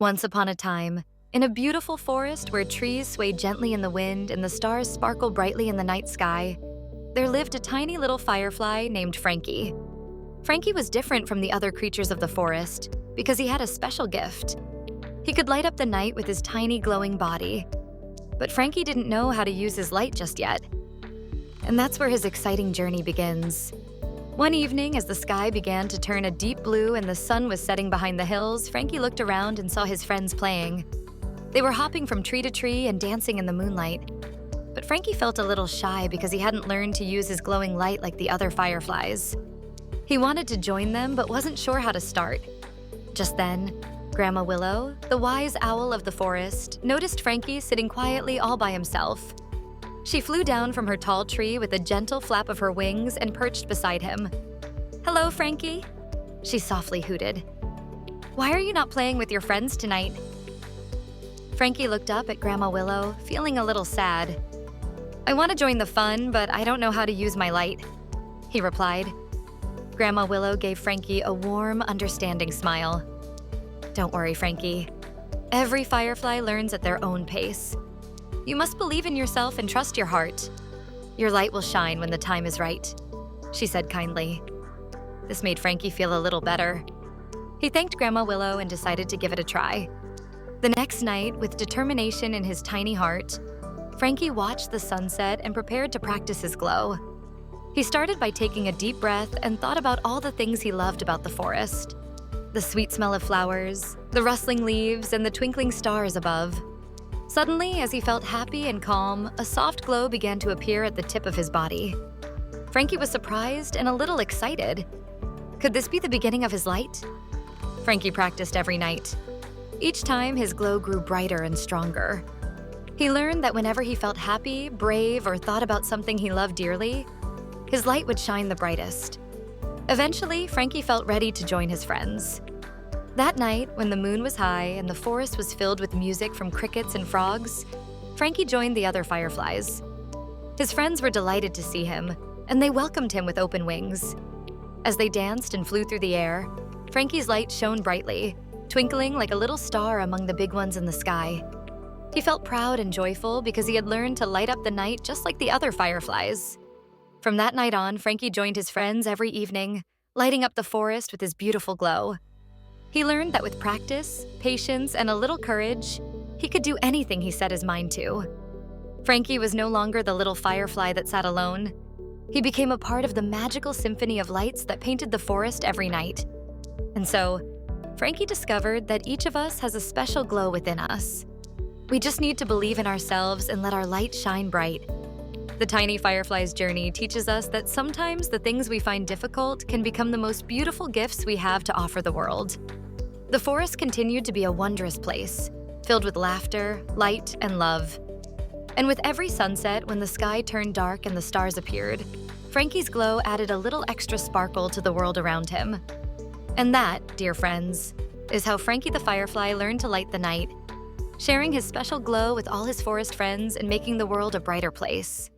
Once upon a time, in a beautiful forest where trees sway gently in the wind and the stars sparkle brightly in the night sky, there lived a tiny little firefly named Frankie. Frankie was different from the other creatures of the forest because he had a special gift. He could light up the night with his tiny glowing body. But Frankie didn't know how to use his light just yet. And that's where his exciting journey begins. One evening, as the sky began to turn a deep blue and the sun was setting behind the hills, Frankie looked around and saw his friends playing. They were hopping from tree to tree and dancing in the moonlight. But Frankie felt a little shy because he hadn't learned to use his glowing light like the other fireflies. He wanted to join them but wasn't sure how to start. Just then, Grandma Willow, the wise owl of the forest, noticed Frankie sitting quietly all by himself. She flew down from her tall tree with a gentle flap of her wings and perched beside him. "Hello, Frankie," she softly hooted. "Why are you not playing with your friends tonight?" Frankie looked up at Grandma Willow, feeling a little sad. "I want to join the fun, but I don't know how to use my light," he replied. Grandma Willow gave Frankie a warm, understanding smile. "Don't worry, Frankie. Every firefly learns at their own pace. You must believe in yourself and trust your heart. Your light will shine when the time is right," she said kindly. This made Frankie feel a little better. He thanked Grandma Willow and decided to give it a try. The next night, with determination in his tiny heart, Frankie watched the sunset and prepared to practice his glow. He started by taking a deep breath and thought about all the things he loved about the forest. The sweet smell of flowers, the rustling leaves, and the twinkling stars above. Suddenly, as he felt happy and calm, a soft glow began to appear at the tip of his body. Frankie was surprised and a little excited. Could this be the beginning of his light? Frankie practiced every night. Each time, his glow grew brighter and stronger. He learned that whenever he felt happy, brave, or thought about something he loved dearly, his light would shine the brightest. Eventually, Frankie felt ready to join his friends. That night, when the moon was high and the forest was filled with music from crickets and frogs, Frankie joined the other fireflies. His friends were delighted to see him, and they welcomed him with open wings. As they danced and flew through the air, Frankie's light shone brightly, twinkling like a little star among the big ones in the sky. He felt proud and joyful because he had learned to light up the night just like the other fireflies. From that night on, Frankie joined his friends every evening, lighting up the forest with his beautiful glow. He learned that with practice, patience, and a little courage, he could do anything he set his mind to. Frankie was no longer the little firefly that sat alone. He became a part of the magical symphony of lights that painted the forest every night. And so, Frankie discovered that each of us has a special glow within us. We just need to believe in ourselves and let our light shine bright. The tiny firefly's journey teaches us that sometimes the things we find difficult can become the most beautiful gifts we have to offer the world. The forest continued to be a wondrous place, filled with laughter, light, and love. And with every sunset, when the sky turned dark and the stars appeared, Frankie's glow added a little extra sparkle to the world around him. And that, dear friends, is how Frankie the Firefly learned to light the night, sharing his special glow with all his forest friends and making the world a brighter place.